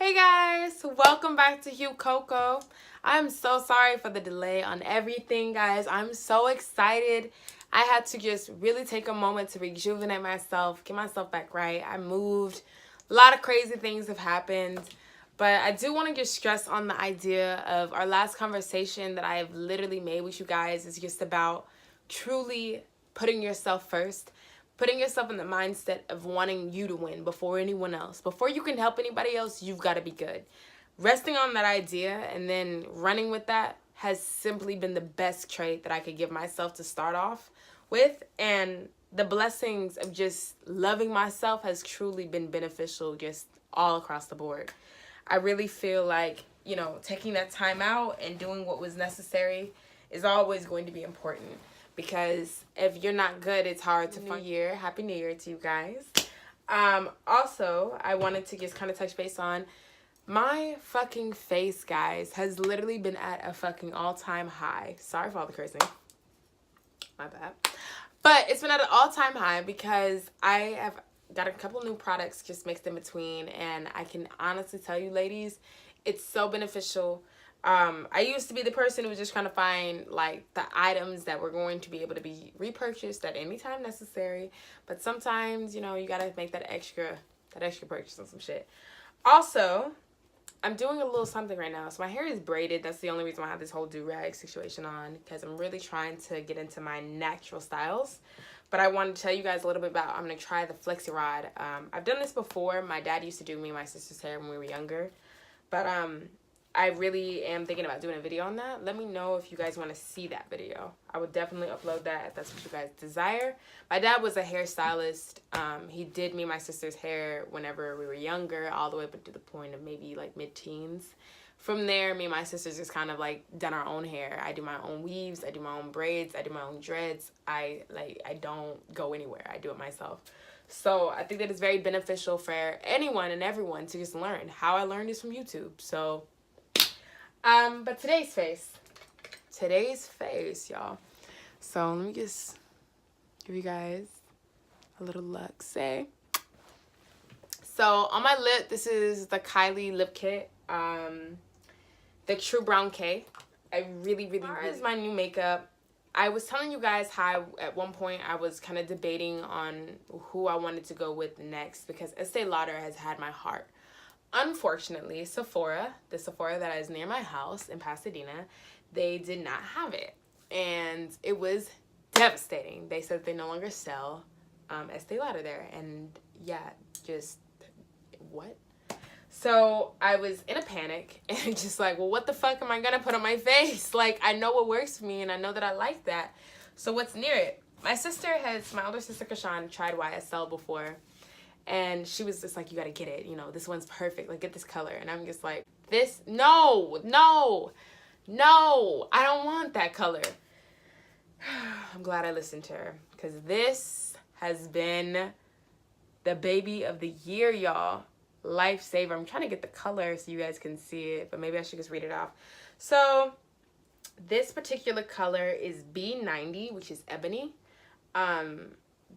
Hey guys, welcome back to Hugh Coco. I'm so sorry for the delay on everything, guys. I'm so excited. I had to just really take a moment to rejuvenate myself, get myself back right. I moved. A lot of crazy things have happened. But I do want to just stress on the idea of our last conversation that I have literally made with you guys is just about truly putting yourself first. Putting yourself in the mindset of wanting you to win before anyone else. Before you can help anybody else, you've got to be good. Resting on that idea and then running with that has simply been the best trait that I could give myself to start off with. And the blessings of just loving myself has truly been beneficial just all across the board. I really feel like, taking that time out and doing what was necessary is always going to be important. Because if you're not good, it's hard to find. Year. Happy New Year to you guys. Also, I wanted to just kind of touch base on my fucking face, guys, has literally been at a fucking all-time high. Sorry for all the cursing. My bad. But it's been at an all-time high because I have got a couple new products just mixed in between. And I can honestly tell you, ladies, it's so beneficial. I used to be the person who was just trying to find like the items that were going to be able to be repurchased at any time necessary. But sometimes, you gotta make that extra purchase on some shit. Also, I'm doing a little something right now. So my hair is braided. That's the only reason why I have this whole do-rag situation on, because I'm really trying to get into my natural styles. But I wanted to tell you guys a little bit about, I'm going to try the Flexi Rod. I've done this before. My dad used to do me and my sister's hair when we were younger. But I really am thinking about doing a video on that. Let me know if you guys want to see that video. I would definitely upload that if that's what you guys desire. My dad was a hairstylist. He did me and my sister's hair whenever we were younger, all the way up to the point of maybe like mid-teens. From there, me and my sisters just kind of like done our own hair. I do my own weaves. I do my own braids. I do my own dreads. I don't go anywhere. I do it myself. So I think that it's very beneficial for anyone and everyone to just learn. How I learned is from YouTube. So, but today's face, y'all. So let me just give you guys a little look. So on my lip, this is the Kylie lip kit. The True Brown K. I really is my new makeup. I was telling you guys how at one point I was kind of debating on who I wanted to go with next because Estee Lauder has had my heart. Unfortunately, Sephora, the Sephora that is near my house in Pasadena, they did not have it. And it was devastating. They said they no longer sell Estee Lauder there. And yeah, just what? So I was in a panic and just like, well, what the fuck am I gonna put on my face? Like, I know what works for me and I know that I like that. So what's near it? My older sister Kashan tried YSL before and she was just like, you gotta get it. This one's perfect. Like, get this color. And I'm just like, no, I don't want that color. I'm glad I listened to her because this has been the baby of the year, y'all. Lifesaver. I'm trying to get the color so you guys can see it, but maybe I should just read it off. So this particular color is B90, which is ebony.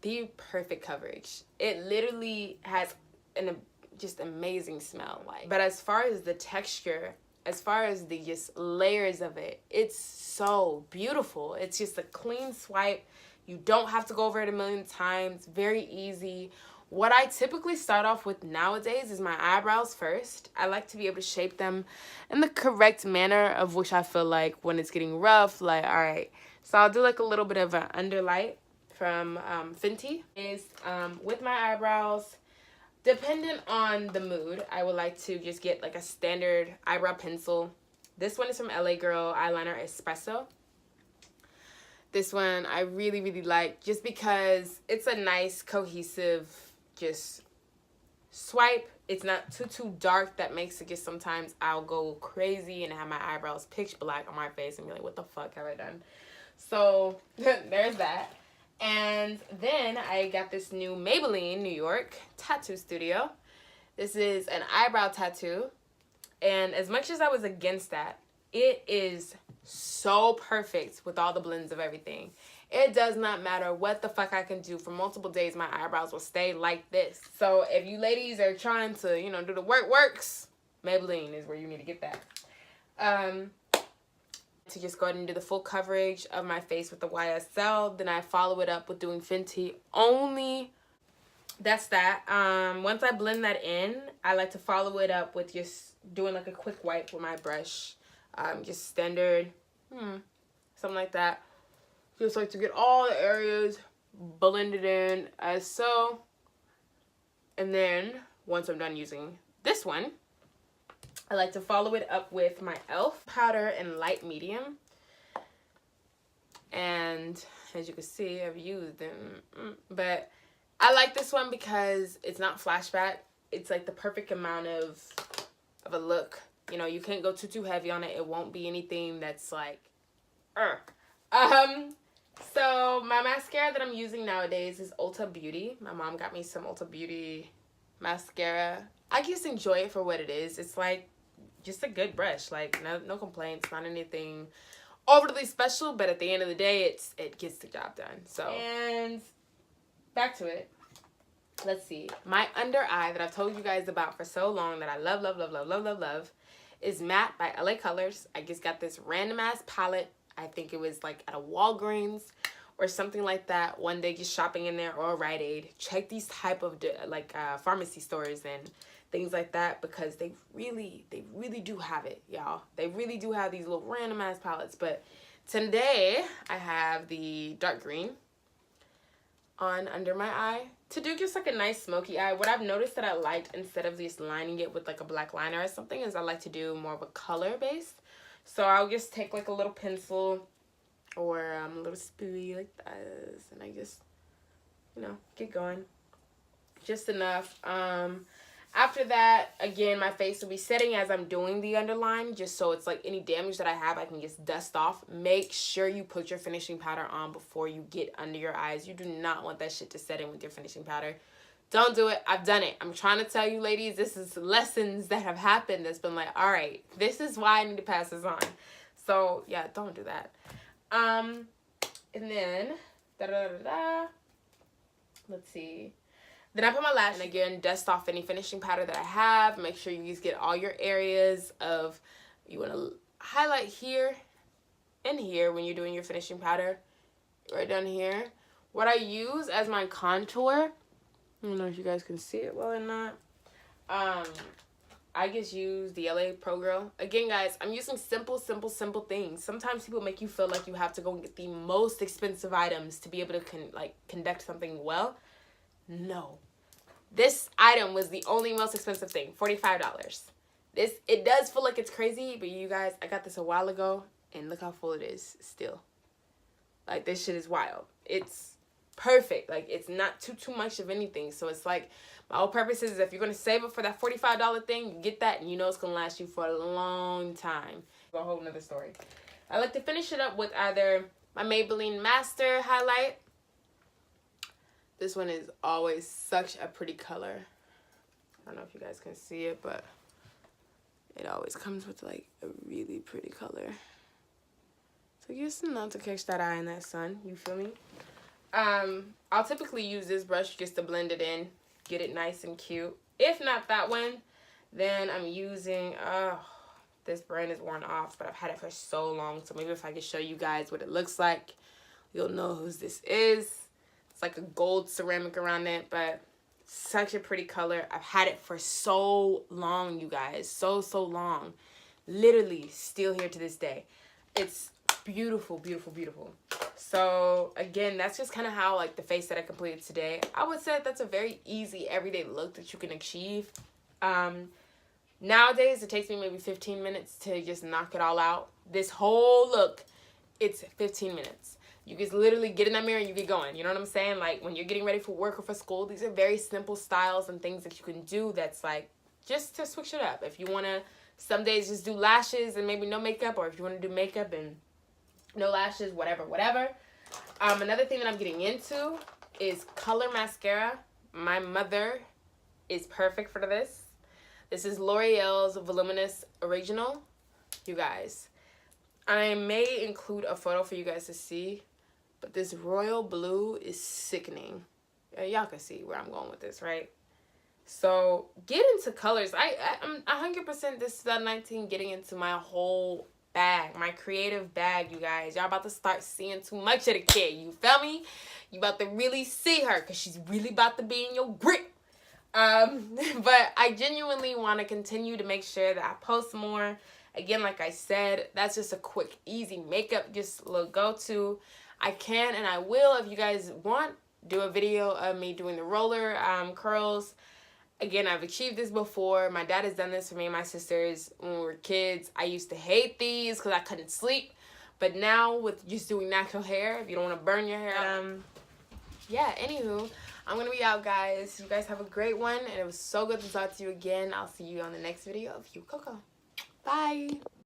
The perfect coverage. It literally has an just amazing smell. But as far as the texture, as far as the just layers of it, it's so beautiful. It's just a clean swipe. You don't have to go over it a million times. Very easy. What I typically start off with nowadays is my eyebrows first. I like to be able to shape them in the correct manner of which I feel like when it's getting rough, like, all right. So I'll do like a little bit of an underlight from Fenty. With my eyebrows, dependent on the mood, I would like to just get like a standard eyebrow pencil. This one is from LA Girl Eyeliner Espresso. This one I really, really like just because it's a nice, cohesive, just swipe. It's not too dark that makes it just sometimes I'll go crazy and have my eyebrows pitch black on my face and be like, what the fuck have I done? So there's that. And then I got this new Maybelline New York tattoo studio. This is an eyebrow tattoo. And as much as I was against that, it is so perfect with all the blends of everything. It does not matter what the fuck I can do. For multiple days, my eyebrows will stay like this. So if you ladies are trying to, do the works, Maybelline is where you need to get that. To just go ahead and do the full coverage of my face with the YSL. Then I follow it up with doing Fenty only. That's that. Once I blend that in, I like to follow it up with just doing like a quick wipe with my brush. Just standard, something like that. Just like to get all the areas blended in as so. And then once I'm done using this one, I like to follow it up with my e.l.f. powder in light medium. And as you can see, I've used them. But I like this one because it's not flashback. It's like the perfect amount of a look. You know, you can't go too heavy on it. It won't be anything that's like, So my mascara that I'm using nowadays is Ulta Beauty. My mom got me some Ulta Beauty mascara. I just enjoy it for what it is. It's like just a good brush. Like no complaints, not anything overly special, but at the end of the day, it gets the job done. So, and back to it. Let's see. My under eye that I've told you guys about for so long that I love is Matte by LA Colors. I just got this random ass palette. I think it was like at a Walgreens or something like that. One day just shopping in there, or a Rite Aid. Check these type of pharmacy stores and things like that, because they really do have it, y'all. They really do have these little random ass palettes. But today I have the dark green on under my eye to do just like a nice smoky eye. What I've noticed that I liked, instead of just lining it with like a black liner or something, is I like to do more of a color based. So I'll just take like a little pencil or a little spoolie like this, and I just, you know, get going. Just enough. After that, again, my face will be setting as I'm doing the underline, just so it's like any damage that I have, I can just dust off. Make sure you put your finishing powder on before you get under your eyes. You do not want that shit to set in with your finishing powder. Don't do it. I've done it. I'm trying to tell you, ladies, this is lessons that have happened that's been like, all right, this is why I need to pass this on. So, yeah, don't do that. And then, let's see. Then I put my lash, and again, dust off any finishing powder that I have. Make sure you just get all your areas of, you want to highlight here and here when you're doing your finishing powder. Right down here. What I use as my contour, I don't know if you guys can see it well or not. I just use the LA Pro Girl. Again, guys, I'm using simple things. Sometimes people make you feel like you have to go and get the most expensive items to be able to conduct something well. No. This item was the only most expensive thing, $45. It does feel like it's crazy, but you guys, I got this a while ago, and look how full it is still. Like, this shit is wild. It's perfect. Like, it's not too much of anything. So it's like, my whole purpose is if you're going to save it for that $45 thing, you get that, and you know it's going to last you for a long time. A whole nother story. I like to finish it up with either my Maybelline Master highlight. This one is always such a pretty color. I don't know if you guys can see it, but it always comes with like a really pretty color. So just not to catch that eye in that sun, you feel me? I'll typically use this brush just to blend it in, get it nice and cute. If not that one, then I'm using, this brand is worn off, but I've had it for so long. So maybe if I can show you guys what it looks like, you'll know whose this is. It's like a gold ceramic around it, but such a pretty color. I've had it for so long, you guys. So long. Literally still here to this day. It's beautiful. So, again, that's just kind of how, like, the face that I completed today. I would say that's a very easy, everyday look that you can achieve. Nowadays, it takes me maybe 15 minutes to just knock it all out. This whole look, it's 15 minutes. You just literally get in that mirror and you get going. You know what I'm saying? Like, when you're getting ready for work or for school, these are very simple styles and things that you can do that's, like, just to switch it up. If you want to, some days just do lashes and maybe no makeup, or if you want to do makeup and no lashes, whatever. Another thing that I'm getting into is color mascara. My mother is perfect for this. This is L'Oreal's Voluminous Original. You guys, I may include a photo for you guys to see, but this royal blue is sickening. Y'all can see where I'm going with this, right? So get into colors. I'm 100% this 2019 getting into my whole bag, my creative bag, you guys. Y'all about to start seeing too much of the kid. You feel me? You about to really see her because she's really about to be in your grip. But I genuinely want to continue to make sure that I post more. Again, like I said, that's just a quick, easy makeup, just a little go-to. I can and I will, if you guys want, do a video of me doing the roller curls. Again, I've achieved this before. My dad has done this for me and my sisters when we were kids. I used to hate these because I couldn't sleep. But now with just doing natural hair, if you don't want to burn your hair, yeah, anywho, I'm going to be out, guys. You guys have a great one, and it was so good to talk to you again. I'll see you on the next video of You Coco. Bye.